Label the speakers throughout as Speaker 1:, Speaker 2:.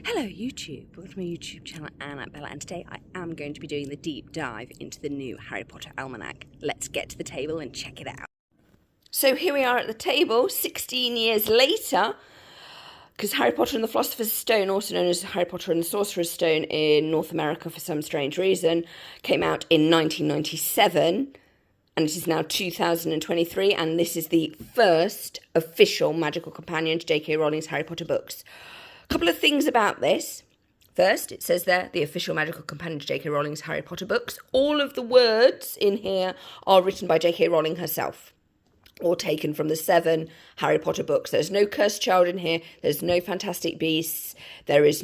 Speaker 1: Hello YouTube, welcome to my YouTube channel Annabella, and today I am going to be doing the deep dive into the new Harry Potter Almanac. Let's get to the table and check it out. So here we are at the table, 16 years later, because Harry Potter and the Philosopher's Stone, also known as Harry Potter and the Sorcerer's Stone in North America for some strange reason, came out in 1997. And it is now 2023, and this is the first official magical companion to J.K. Rowling's Harry Potter books. A couple of things about this. First, it says there, the official magical companion to J.K. Rowling's Harry Potter books. All of the words in here are written by J.K. Rowling herself, or taken from the 7 Harry Potter books. There's no cursed child in here. There's no fantastic beasts. There's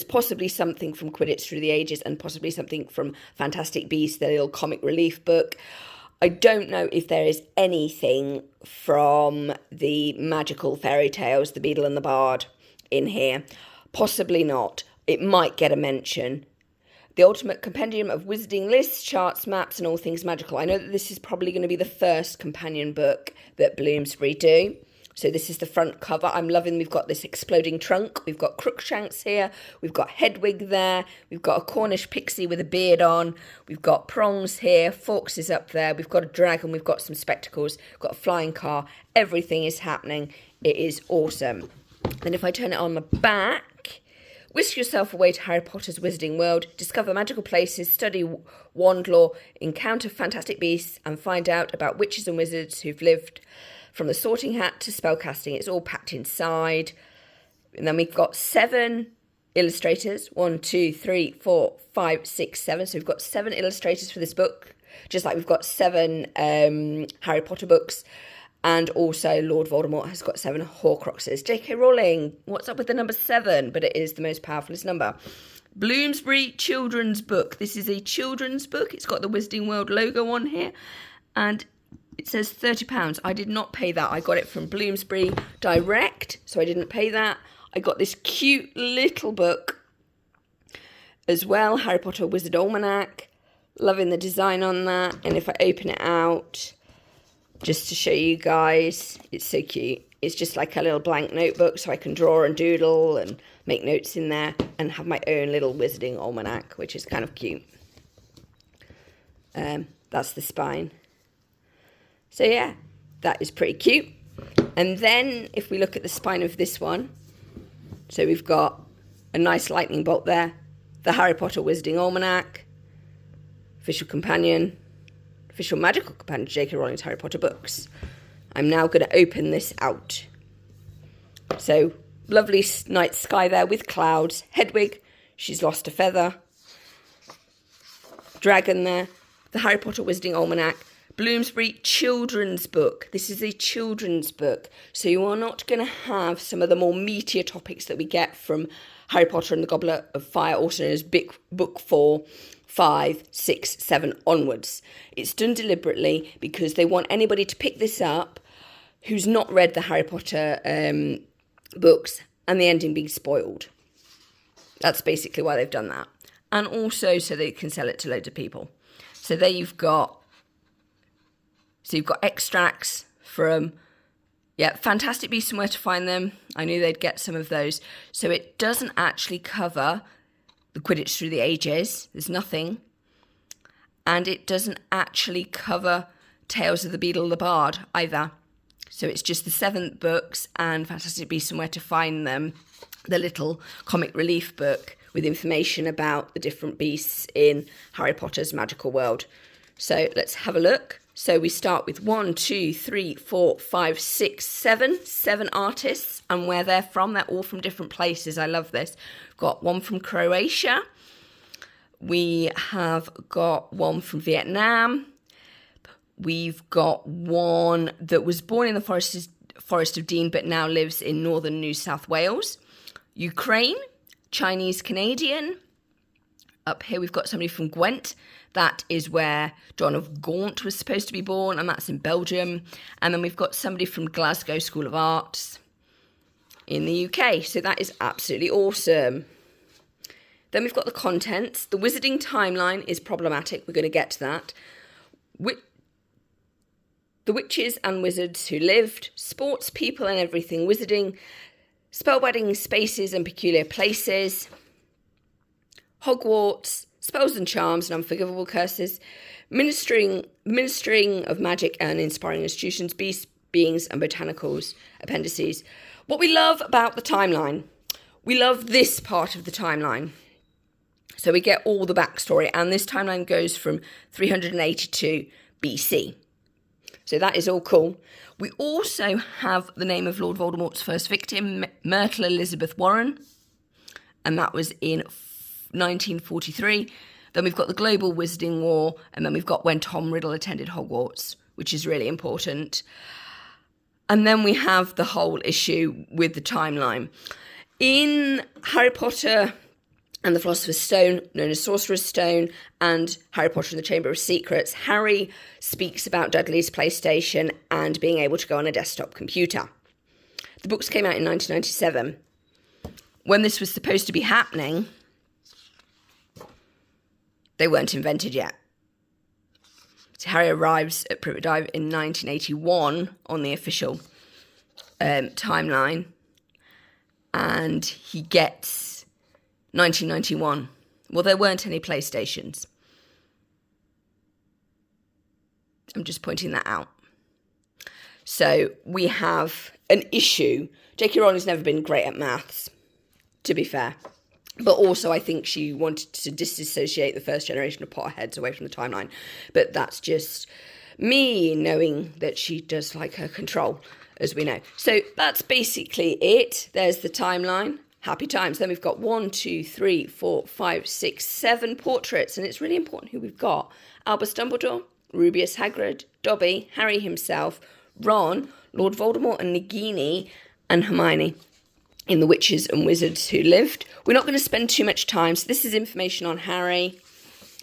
Speaker 1: possibly something from Quidditch Through the Ages and possibly something from Fantastic Beasts, the little comic relief book. I don't know if there is anything from the magical fairy tales, The Beadle and the Bard, in here. Possibly not. It might get a mention. The ultimate compendium of wizarding lists, charts, maps, and all things magical. I know that this is probably going to be the first companion book that Bloomsbury do. So this is the front cover. I'm loving, we've got this exploding trunk. We've got Crookshanks here. We've got Hedwig there. We've got a Cornish pixie with a beard on. We've got Prongs here. Fawkes is up there. We've got a dragon. We've got some spectacles. We've got a flying car. Everything is happening. It is awesome. Then if I turn it on the back, whisk yourself away to Harry Potter's Wizarding World, discover magical places, study wand lore, encounter fantastic beasts, and find out about witches and wizards who've lived from the sorting hat to spellcasting. It's all packed inside. And then we've got 7 illustrators. 1, 2, 3, 4, 5, 6, 7. So we've got 7 illustrators for this book, just like we've got 7 Harry Potter books. And also Lord Voldemort has got 7 Horcruxes. J.K. Rowling, what's up with the number 7? But it is the most powerfulest number. Bloomsbury children's book. This is a children's book. It's got the Wizarding World logo on here. And it says £30. I did not pay that. I got it from Bloomsbury direct, so I didn't pay that. I got this cute little book as well, Harry Potter Wizard Almanac. Loving the design on that. And if I open it out, just to show you guys, it's so cute. It's just like a little blank notebook, so I can draw and doodle and make notes in there and have my own little wizarding almanac, which is kind of cute. That's the spine. So yeah, that is pretty cute. And then if we look at the spine of this one, so we've got a nice lightning bolt there, the Harry Potter Wizarding Almanac, official companion, official magical companion to J.K. Rowling's Harry Potter books. I'm now going to open this out. So, lovely night sky there with clouds. Hedwig, she's lost a feather. Dragon there. The Harry Potter Wizarding Almanac. Bloomsbury children's book. This is a children's book. So you are not going to have some of the more meatier topics that we get from Harry Potter and the Goblet of Fire, also known as Book 4, 5, 6, 7 onwards. It's done deliberately because they want anybody to pick this up who's not read the Harry Potter books and the ending being spoiled. That's basically why they've done that. And also so they can sell it to loads of people. So there you've got extracts from, Fantastic Beasts and Where to Find Them. I knew they'd get some of those. So it doesn't actually cover the Quidditch Through the Ages. There's nothing. And it doesn't actually cover Tales of the Beadle and the Bard either. So it's just the 7 books and Fantastic Beasts and Where to Find Them, the little comic relief book with information about the different beasts in Harry Potter's magical world. So let's have a look. So we start with 1, 2, 3, 4, 5, 6, 7. 7 artists and where they're from. They're all from different places. I love this. We've got one from Croatia. We have got one from Vietnam. We've got one that was born in the Forest of Dean but now lives in northern New South Wales. Ukraine, Chinese Canadian. Up here we've got somebody from Gwent. That is where John of Gaunt was supposed to be born, and that's in Belgium. And then we've got somebody from Glasgow School of Arts in the UK. So that is absolutely awesome. Then we've got the contents. The wizarding timeline is problematic. We're going to get to that. The witches and wizards who lived, sports, people and everything wizarding, spellbinding spaces and peculiar places, Hogwarts, spells and charms and unforgivable curses, ministering of magic and inspiring institutions, beasts, beings and botanicals, appendices. What we love about the timeline, we love this part of the timeline. So we get all the backstory, and this timeline goes from 382 BC. So that is all cool. We also have the name of Lord Voldemort's first victim, Myrtle Elizabeth Warren, and that was in 1943. Then we've got the Global Wizarding War, and then we've got when Tom Riddle attended Hogwarts, which is really important. And then we have the whole issue with the timeline. In Harry Potter and the Philosopher's Stone, known as Sorcerer's Stone, and Harry Potter and the Chamber of Secrets, Harry speaks about Dudley's PlayStation and being able to go on a desktop computer. The books came out in 1997. When this was supposed to be happening, they weren't invented yet. So Harry arrives at Privet Drive in 1981 on the official timeline, and he gets 1991. Well, there weren't any PlayStations. I'm just pointing that out. So we have an issue. J.K. Rowling's never been great at maths, to be fair. But also I think she wanted to disassociate the first generation of Potterheads away from the timeline. But that's just me knowing that she does like her control, as we know. So that's basically it. There's the timeline. Happy times. Then we've got 1, 2, 3, 4, 5, 6, 7 portraits. And it's really important who we've got. Albus Dumbledore, Rubeus Hagrid, Dobby, Harry himself, Ron, Lord Voldemort and Nagini, and Hermione in The Witches and Wizards Who Lived. We're not going to spend too much time. So this is information on Harry,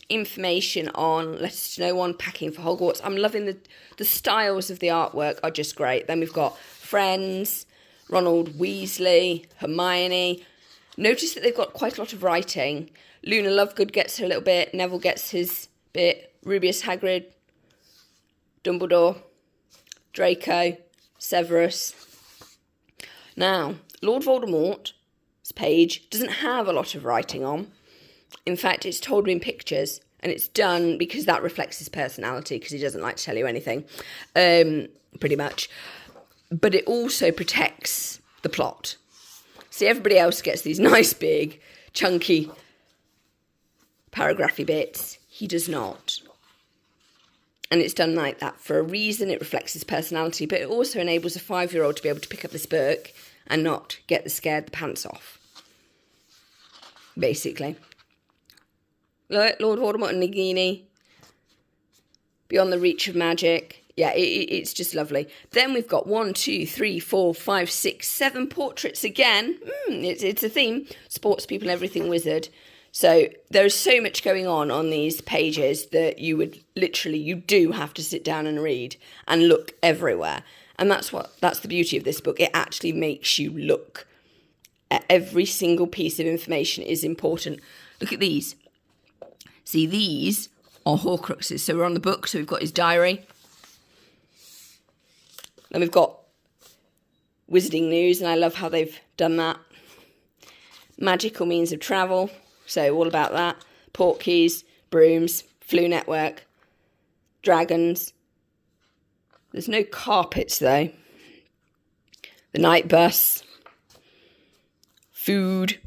Speaker 1: information on Letters to No One, packing for Hogwarts. I'm loving the styles of the artwork are just great. Then we've got Friends, Ronald Weasley, Hermione. Notice that they've got quite a lot of writing. Luna Lovegood gets her little bit. Neville gets his bit. Rubeus Hagrid, Dumbledore, Draco, Severus. Now, Lord Voldemort's page doesn't have a lot of writing on. In fact, it's told in pictures, and it's done because that reflects his personality, because he doesn't like to tell you anything, pretty much. But it also protects the plot. See, everybody else gets these nice, big, chunky, paragraphy bits. He does not. And it's done like that for a reason. It reflects his personality, but it also enables a 5-year-old to be able to pick up this book and not get scared the pants off, basically. Lord Voldemort and Nagini, beyond the reach of magic. Yeah, it's just lovely. Then we've got 1, 2, 3, 4, 5, 6, 7 portraits again. It's a theme. Sports people, everything wizard. So there's so much going on these pages that you do have to sit down and read and look everywhere. And that's the beauty of this book. It actually makes you look at every single piece of information is important. Look at these. See, these are Horcruxes. So we're on the book. So we've got his diary. Then we've got Wizarding News, and I love how they've done that. Magical means of travel. So all about that. Portkeys, brooms, Flu Network, dragons. There's no carpets, though. The night bus. Food.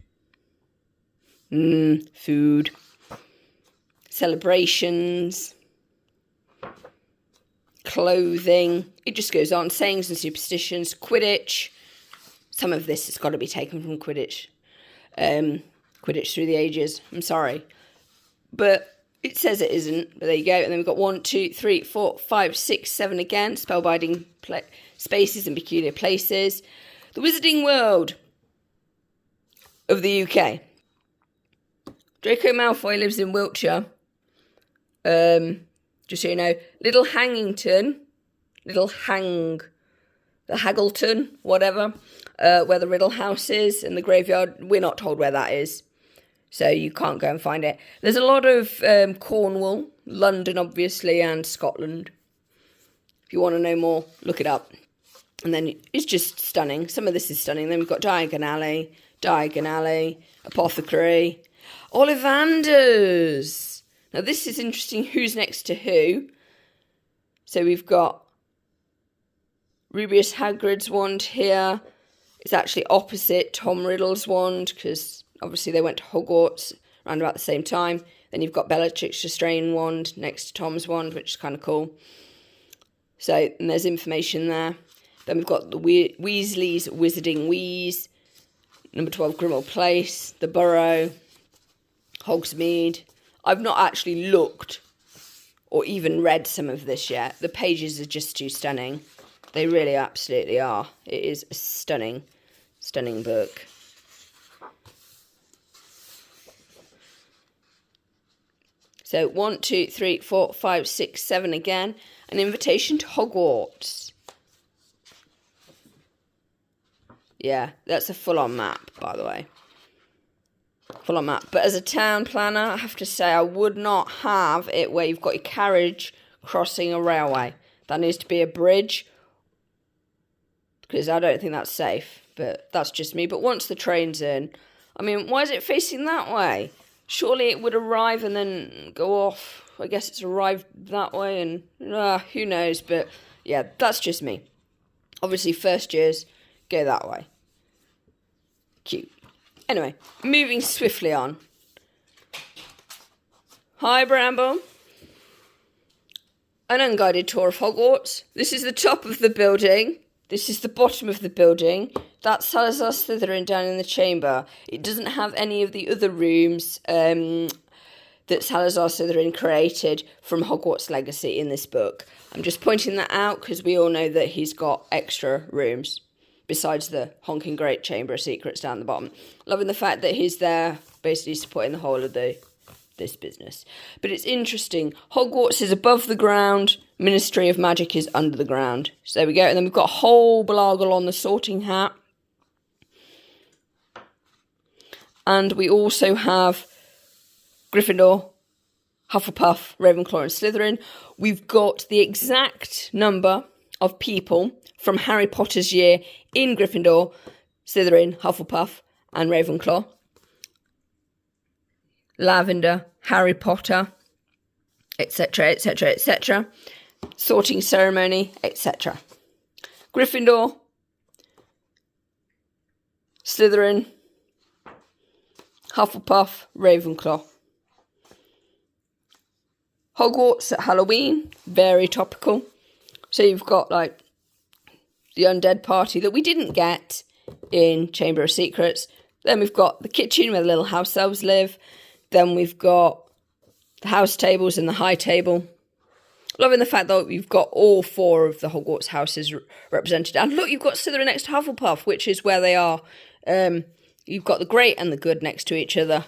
Speaker 1: Food. Celebrations. Clothing. It just goes on. Sayings and superstitions. Quidditch. Some of this has got to be taken from Quidditch. Quidditch Through the Ages. I'm sorry. But it says it isn't. But there you go. And then we've got 1, 2, 3, 4, 5, 6, 7 again. Spellbinding spaces and peculiar places. The Wizarding World of the UK. Draco Malfoy lives in Wiltshire. Just so you know. The Haggleton, whatever. Where the Riddle House is and the graveyard. We're not told where that is. So you can't go and find it. There's a lot of Cornwall, London, obviously, and Scotland. If you want to know more, look it up. And then it's just stunning. Some of this is stunning. Then we've got Diagon Alley, Apothecary, Ollivanders. Now this is interesting, who's next to who. So we've got Rubeus Hagrid's wand here. It's actually opposite Tom Riddle's wand, because obviously they went to Hogwarts around about the same time. Then you've got Bellatrix Lestrange wand next to Tom's wand, which is kind of cool. So, and there's information there. Then we've got the Weasley's Wizarding Wheeze, number 12 Grimmauld Place, the Burrow, Hogsmeade. I've not actually looked or even read some of this yet. The pages are just too stunning. They really absolutely are. It is a stunning, stunning book. So 1, 2, 3, 4, 5, 6, 7 again. An Invitation to Hogwarts. Yeah, that's a full-on map, by the way. Full-on map. But as a town planner, I have to say I would not have it where you've got your carriage crossing a railway. That needs to be a bridge, because I don't think that's safe. But that's just me. But once the train's in, I mean, why is it facing that way? Surely it would arrive and then go off. I guess it's arrived that way, and who knows. But yeah, that's just me. Obviously, first years go that way. Cute. Anyway, moving swiftly on. Hi, Bramble. An unguided tour of Hogwarts. This is the top of the building. This is the bottom of the building. That's Salazar Slytherin down in the chamber. It doesn't have any of the other rooms that Salazar Slytherin created from Hogwarts Legacy in this book. I'm just pointing that out because we all know that he's got extra rooms besides the honking great Chamber of Secrets down the bottom. Loving the fact that he's there basically supporting the whole of this business. But it's interesting. Hogwarts is above the ground. Ministry of Magic is under the ground. So there we go. And then we've got a whole blagle on the Sorting Hat. And we also have Gryffindor, Hufflepuff, Ravenclaw and Slytherin. We've got the exact number of people from Harry Potter's year in Gryffindor, Slytherin, Hufflepuff and Ravenclaw. Lavender, Harry Potter, etc., etc., etc. Sorting ceremony, etc. Gryffindor, Slytherin, Hufflepuff, Ravenclaw. Hogwarts at Halloween, very topical. So you've got like the undead party that we didn't get in Chamber of Secrets. Then we've got the kitchen where the little house elves live. Then we've got the house tables and the high table. Loving the fact that we've got all 4 of the Hogwarts houses represented. And look, you've got Slytherin next to Hufflepuff, which is where they are. You've got the great and the good next to each other.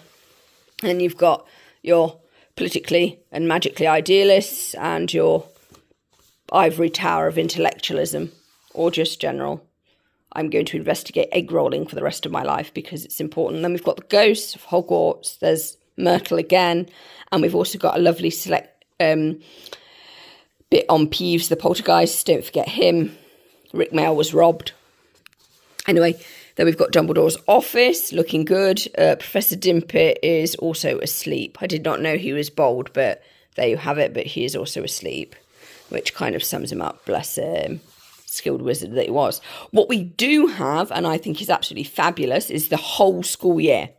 Speaker 1: And you've got your politically and magically idealists and your ivory tower of intellectualism, or just general. I'm going to investigate egg rolling for the rest of my life because it's important. Then we've got the ghosts of Hogwarts. There's Myrtle again. And we've also got a lovely select bit on Peeves, the poltergeist. Don't forget him. Rick Mail was robbed. Anyway, then we've got Dumbledore's office, looking good. Professor Dimpet is also asleep. I did not know he was bald, but there you have it. But he is also asleep, which kind of sums him up. Bless him. Skilled wizard that he was. What we do have, and I think is absolutely fabulous, is the whole school year.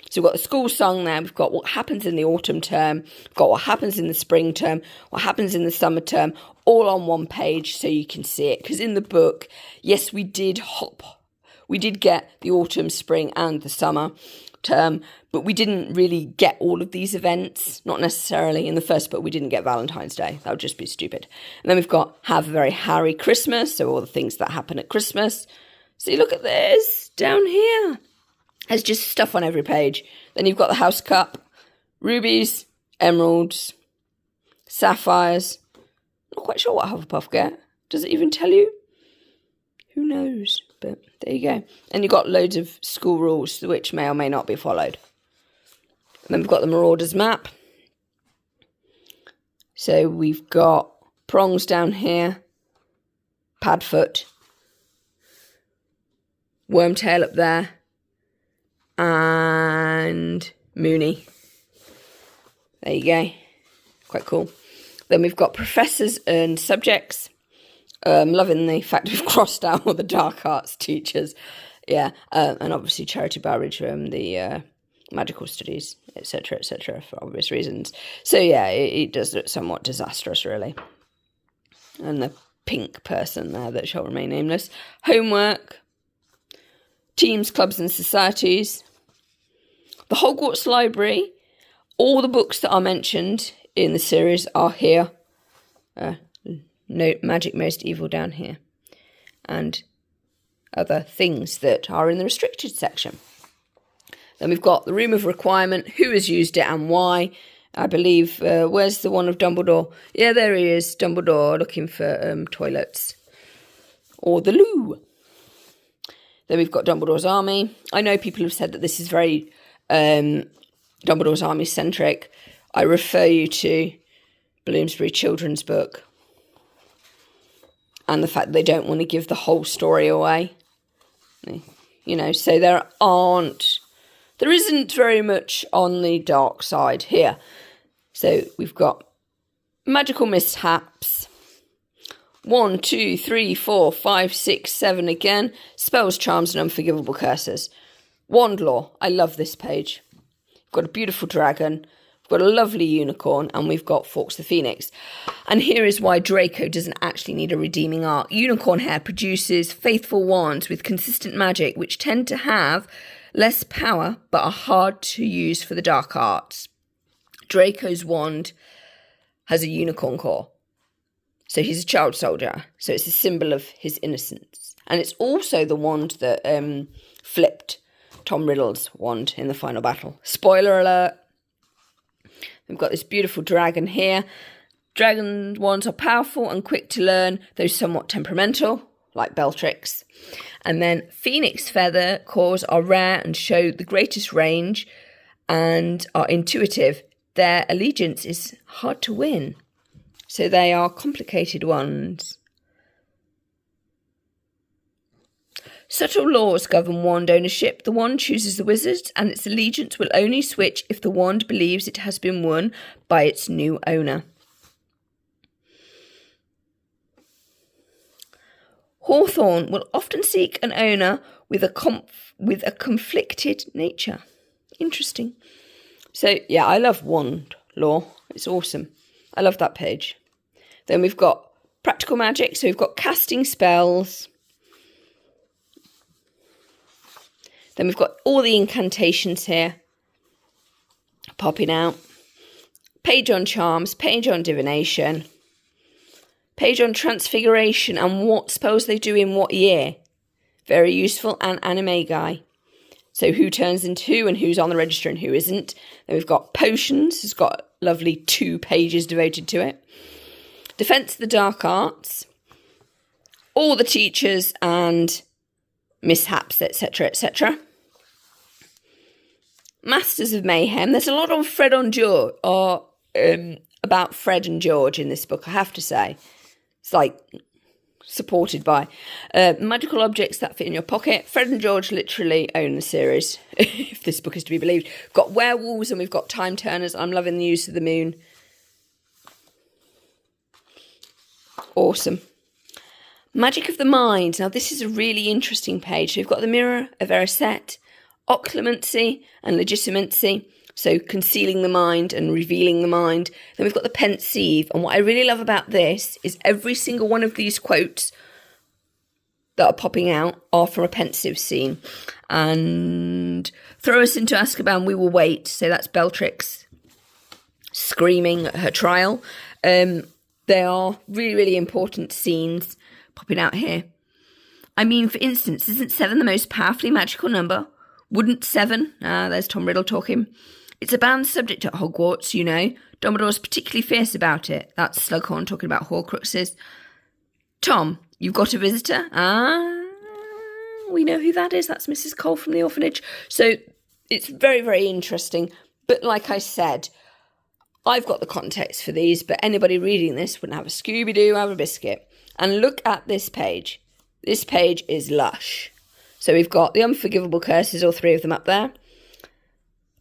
Speaker 1: So we've got the school song there. We've got what happens in the autumn term. We've got what happens in the spring term. What happens in the summer term. All on one page so you can see it. Because in the book, yes, we did get the autumn, spring and the summer term, but we didn't really get all of these events. Not necessarily in the first book. We didn't get Valentine's Day. That would just be stupid. And then we've got Have a Very Harry Christmas. So all the things that happen at Christmas. See, look at this down here. There's just stuff on every page. Then you've got the House Cup, rubies, emeralds, sapphires. Not quite sure what Hufflepuff get. Does it even tell you? Who knows? But there you go. And you've got loads of school rules, which may or may not be followed. And then we've got the Marauders map. So we've got Prongs down here, Padfoot, Wormtail up there. And Mooney. There you go. Quite cool. Then we've got professors and subjects. Loving the fact we've crossed out all the dark arts teachers. Yeah. And obviously Charity Barridge from the magical studies, etc., for obvious reasons. So yeah, it does look somewhat disastrous, really. And the pink person there that shall remain nameless. Homework. Teams, clubs and societies. The Hogwarts Library. All the books that are mentioned in the series are here. No Magic Most Evil down here. And other things that are in the restricted section. Then we've got the Room of Requirement, who has used it and why. I believe, where's the one of Dumbledore? Yeah, there he is, Dumbledore, looking for toilets. Or the loo. Then we've got Dumbledore's Army. I know people have said that this is very Dumbledore's Army centric. I refer you to Bloomsbury Children's Book. And the fact that they don't want to give the whole story away. You know, so there isn't very much on the dark side here. So we've got magical mishaps. 1, 2, 3, 4, 5, 6, 7 again. Spells, charms, and unforgivable curses. Wand Law. I love this page. We've got a beautiful dragon. We've got a lovely unicorn. And we've got Fawkes the Phoenix. And here is why Draco doesn't actually need a redeeming arc. Unicorn hair produces faithful wands with consistent magic, which tend to have less power, but are hard to use for the dark arts. Draco's wand has a unicorn core. So he's a child soldier. So it's a symbol of his innocence. And it's also the wand that flipped Tom Riddle's wand in the final battle. Spoiler alert. We've got this beautiful dragon here. Dragon wands are powerful and quick to learn, though somewhat temperamental, like Bellatrix. And then Phoenix Feather cores are rare and show the greatest range and are intuitive. Their allegiance is hard to win. So they are complicated ones. Subtle laws govern wand ownership. The wand chooses the wizards, and its allegiance will only switch if the wand believes it has been won by its new owner. Hawthorn will often seek an owner with a conflicted nature. Interesting. So, yeah, I love wand law. It's awesome. I love that page. Then we've got practical magic. So we've got casting spells. Then we've got all the incantations here popping out. Page on charms, page on divination, page on transfiguration and what spells they do in what year. Very useful, and anime guy. So who turns into who and who's on the register and who isn't. Then we've got potions. It's got lovely 2 pages devoted to it. Defense of the Dark Arts. All the teachers and mishaps, etc., etc. Masters of Mayhem. There's a lot on Fred and George, or about Fred and George in this book, I have to say. It's like supported by magical objects that fit in your pocket. Fred and George literally own the series, if this book is to be believed. We've got werewolves and we've got time turners. I'm loving the use of the moon. Awesome. Magic of the Mind. Now, this is a really interesting page. So we've got the Mirror of Erised, Occlumency and Legitimacy. So concealing the mind and revealing the mind. Then we've got the Pensieve. And what I really love about this is every single one of these quotes that are popping out are from a Pensieve scene. And throw us into Azkaban, we will wait. So that's Bellatrix screaming at her trial. They are really, really important scenes popping out here. I mean, for instance, isn't 7 the most powerfully magical number? Wouldn't 7? There's Tom Riddle talking. It's a banned subject at Hogwarts, you know. Dumbledore's particularly fierce about it. That's Slughorn talking about Horcruxes. Tom, you've got a visitor? We know who that is. That's Mrs. Cole from the orphanage. So it's very, very interesting. But like I said, I've got the context for these, but anybody reading this wouldn't have a Scooby-Doo, have a biscuit. And look at this page. This page is lush. So we've got the Unforgivable Curses, all three of them up there.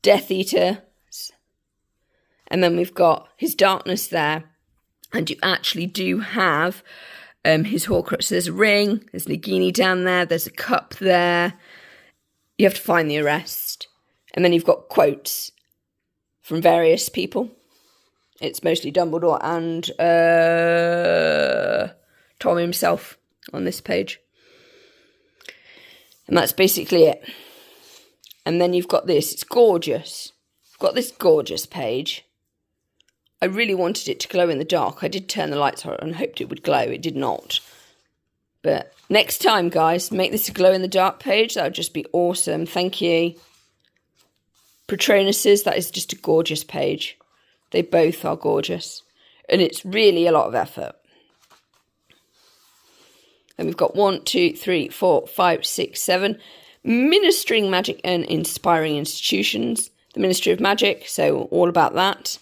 Speaker 1: Death Eater. And then we've got his Darkness there. And you actually do have his Horcrux. There's a ring, there's Nagini down there, there's a cup there. You have to find the arrest. And then you've got quotes from various people. It's mostly Dumbledore and Tom himself on this page. And that's basically it. And then you've got this. It's gorgeous. You've got this gorgeous page. I really wanted it to glow in the dark. I did turn the lights on and hoped it would glow. It did not. But next time, guys, make this a glow in the dark page. That would just be awesome. Thank you. Patronuses, that is just a gorgeous page. They both are gorgeous. And it's really a lot of effort. And we've got 1, 2, 3, 4, 5, 6, 7. Ministering Magic and Inspiring Institutions. The Ministry of Magic, so all about that.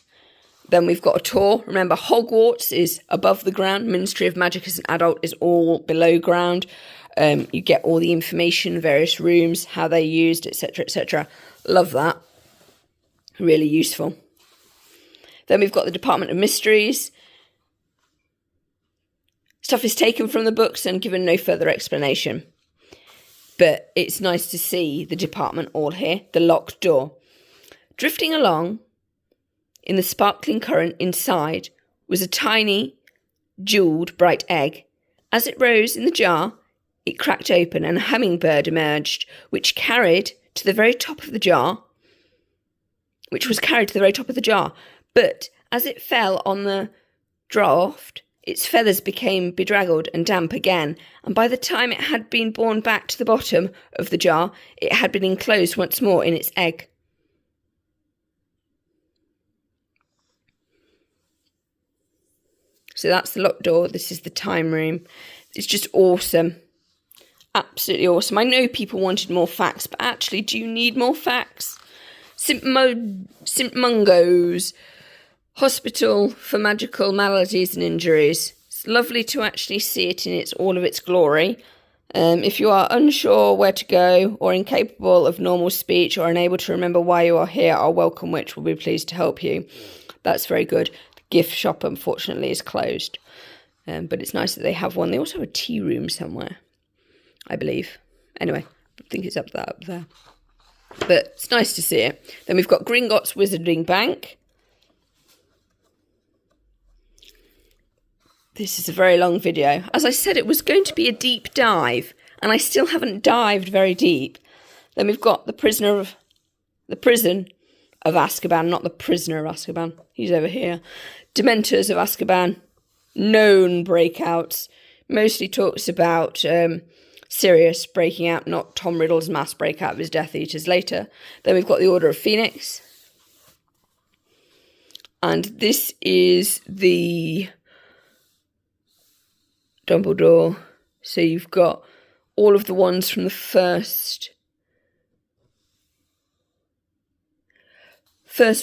Speaker 1: Then we've got a tour. Remember, Hogwarts is above the ground. Ministry of Magic as an adult is all below ground. You get all the information, various rooms, how they're used, etc., etc. Love that. Really useful. Then we've got the Department of Mysteries. Stuff is taken from the books and given no further explanation. But it's nice to see the department all here. The locked door. Drifting along in the sparkling current inside was a tiny, jewelled, bright egg. As it rose in the jar, it cracked open and a hummingbird emerged, which was carried to the very top of the jar. But as it fell on the draught, its feathers became bedraggled and damp again, and by the time it had been borne back to the bottom of the jar, it had been enclosed once more in its egg. So that's the locked door. This is the time room. It's just awesome. Absolutely awesome. I know people wanted more facts, but actually, do you need more facts? St Mungo's Hospital for Magical Maladies and Injuries. It's lovely to actually see it in all of its glory. If you are unsure where to go or incapable of normal speech or unable to remember why you are here, our welcome witch will be pleased to help you. That's very good. Gift shop, unfortunately, is closed. But it's nice that they have one. They also have a tea room somewhere, I believe. Anyway, I think it's up there. But it's nice to see it. Then we've got Gringotts Wizarding Bank. This is a very long video. As I said, it was going to be a deep dive, and I still haven't dived very deep. Then we've got the prison of Azkaban, not the prisoner of Azkaban. He's over here. Dementors of Azkaban, known breakouts. Mostly talks about Sirius breaking out, not Tom Riddle's mass breakout of his Death Eaters later. Then we've got the Order of Phoenix. And this is the Dumbledore. So you've got all of the ones from the first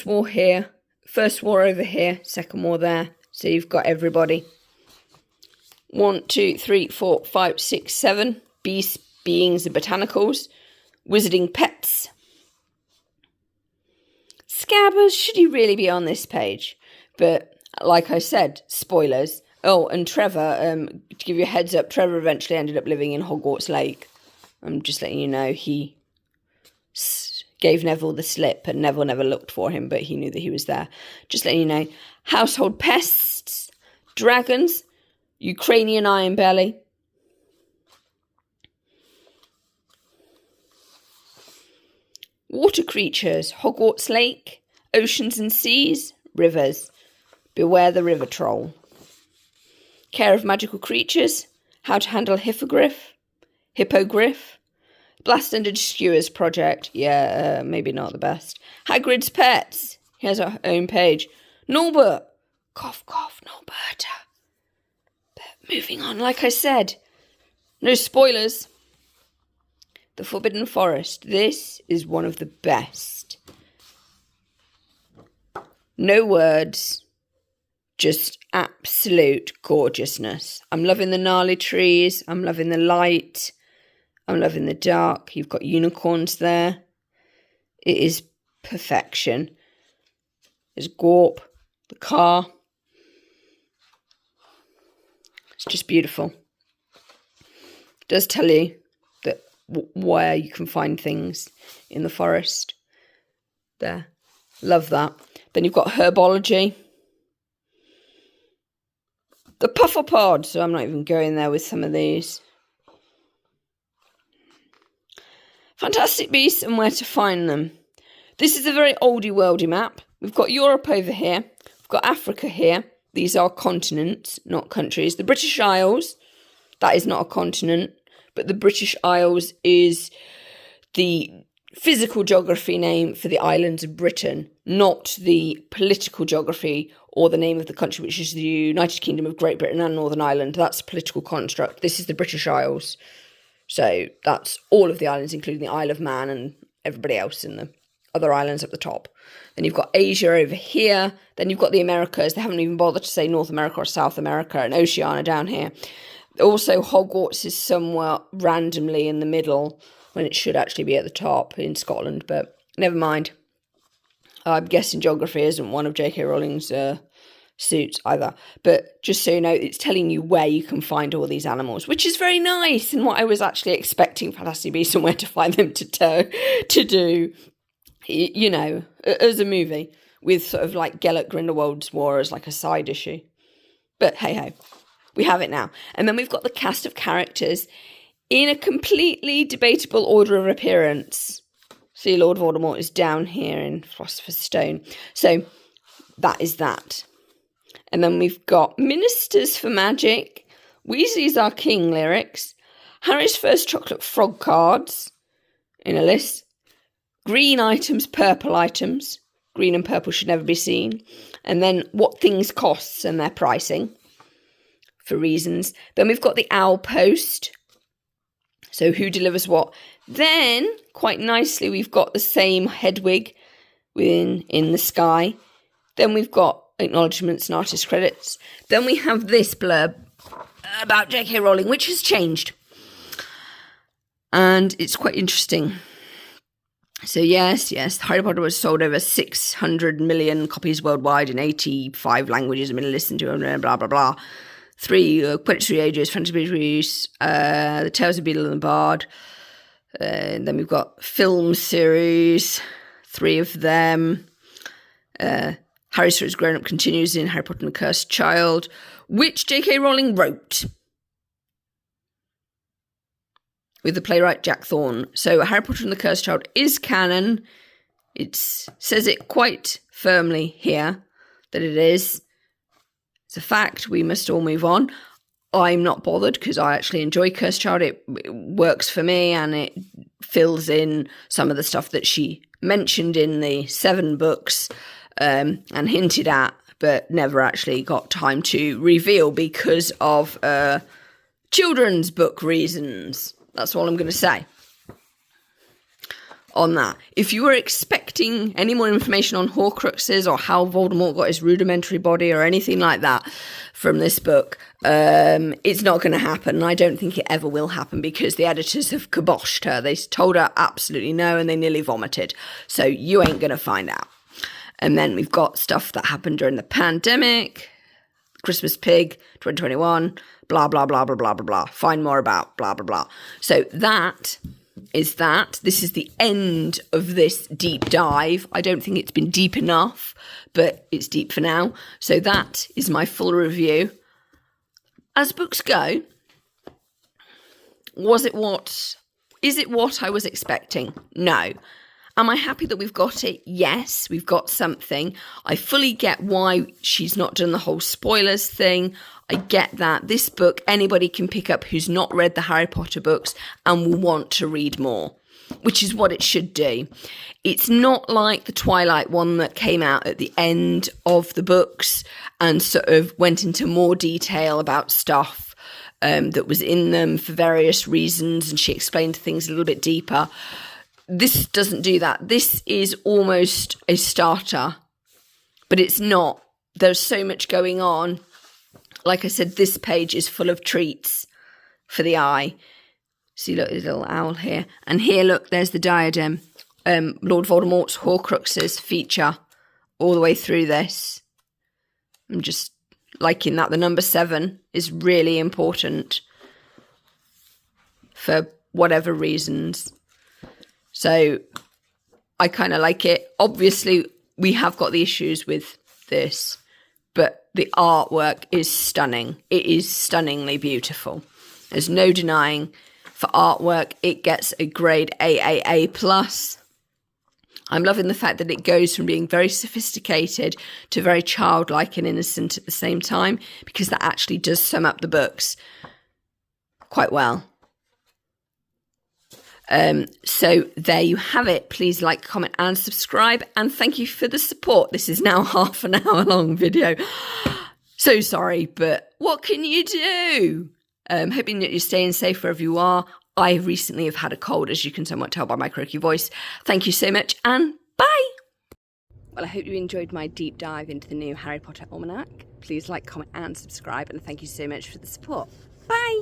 Speaker 1: war here, first war over here, second war there. So you've got everybody. 1, 2, 3, 4, 5, 6, 7. Beasts, beings, and botanicals. Wizarding pets. Scabbers, should he really be on this page? But like I said, spoilers. Oh, and Trevor, to give you a heads up, Trevor eventually ended up living in Hogwarts Lake. I'm just letting you know, he gave Neville the slip, and Neville never looked for him, but he knew that he was there. Just letting you know. Household pests, dragons, Ukrainian iron belly, water creatures, Hogwarts Lake, oceans and seas, rivers. Beware the river troll. Care of magical creatures, how to handle hippogriff, Blast Under Skewers project. Yeah, maybe not the best. Hagrid's pets. He has our own page. Norbert. Cough, cough, Norberta. But moving on, like I said, no spoilers. The Forbidden Forest. This is one of the best. No words. Just absolute gorgeousness. I'm loving the gnarly trees. I'm loving the light. I'm loving the dark. You've got unicorns there. It is perfection. There's Gorp, the car. It's just beautiful. It does tell you that where you can find things in the forest. There. Love that. Then you've got herbology. The Pufflepod. So I'm not even going there with some of these. Fantastic beasts and where to find them. This is a very oldie worldy map. We've got Europe over here. We've got Africa here. These are continents, not countries. The British Isles, that is not a continent, but the British Isles is the physical geography name for the islands of Britain, not the political geography or the name of the country, which is the United Kingdom of Great Britain and Northern Ireland. That's a political construct. This is the British Isles. So that's all of the islands, including the Isle of Man and everybody else in the other islands up the top. Then you've got Asia over here. Then you've got the Americas. They haven't even bothered to say North America or South America, and Oceania down here. Also, Hogwarts is somewhere randomly in the middle when it should actually be at the top in Scotland, but never mind. I'm guessing geography isn't one of J.K. Rowling's suits either. But just so you know, it's telling you where you can find all these animals, which is very nice and what I was actually expecting Fantastic Beasts and Where to Find Them to do, you know, as a movie with sort of like Gellert Grindelwald's War as like a side issue. But hey ho, we have it now. And then we've got the cast of characters in a completely debatable order of appearance. See, Lord Voldemort is down here in Philosopher's Stone. So that is that. And then we've got Ministers for Magic, Weasley's Our King lyrics, Harry's First Chocolate Frog cards in a list, green items, purple items, green and purple should never be seen, and then what things costs and their pricing for reasons. Then we've got the Owl Post, so who delivers what. Then, quite nicely, we've got the same Hedwig in the sky. Then we've got acknowledgements and artist credits. Then we have this blurb about J.K. Rowling, which has changed. And it's quite interesting. So yes, Harry Potter was sold over 600 million copies worldwide in 85 languages and been listened to, and blah, blah, blah. 3 Quidditch 3 Ages, Fantasy Beasts, The Tales of Beedle and the Bard. Then we've got film series, 3 of them. Harry's Story's Grown Up continues in Harry Potter and the Cursed Child, which J.K. Rowling wrote with the playwright Jack Thorne. So Harry Potter and the Cursed Child is canon. It says it quite firmly here that it is. It's a fact. We must all move on. I'm not bothered because I actually enjoy Cursed Child. It works for me and it fills in some of the stuff that she mentioned in the 7 books and hinted at, but never actually got time to reveal because of children's book reasons. That's all I'm going to say on that. If you were expecting any more information on Horcruxes or how Voldemort got his rudimentary body or anything like that from this book, it's not going to happen. I don't think it ever will happen because the editors have kiboshed her. They told her absolutely no and they nearly vomited. So you ain't going to find out. And then we've got stuff that happened during the pandemic, Christmas Pig, 2021, blah, blah, blah, blah, blah, blah, blah. Find more about blah, blah, blah. So that is that. This is the end of this deep dive. I don't think it's been deep enough, but it's deep for now. So that is my full review. As books go, is it what I was expecting? No. Am I happy that we've got it? Yes, we've got something. I fully get why she's not done the whole spoilers thing. I get that. This book, anybody can pick up who's not read the Harry Potter books and will want to read more, which is what it should do. It's not like the Twilight one that came out at the end of the books and sort of went into more detail about stuff that was in them for various reasons, and she explained things a little bit deeper. This doesn't do that. This is almost a starter, but it's not. There's so much going on. Like I said, this page is full of treats for the eye. See, look, there's a little owl here. And here, look, there's the diadem. Lord Voldemort's Horcruxes feature all the way through this. I'm just liking that. The number 7 is really important for whatever reasons. So I kind of like it. Obviously, we have got the issues with this, but the artwork is stunning. It is stunningly beautiful. There's no denying. For artwork, it gets a grade AAA+. I'm loving the fact that it goes from being very sophisticated to very childlike and innocent at the same time, because that actually does sum up the books quite well. So there you have it. Please like, comment and subscribe, and thank you for the support. This is now half an hour long video. So sorry, but what can you do? Hoping that you're staying safe wherever you are. I recently have had a cold, as you can somewhat tell by my croaky voice. Thank you so much, and bye! Well, I hope you enjoyed my deep dive into the new Harry Potter Almanac. Please like, comment and subscribe, and thank you so much for the support. Bye!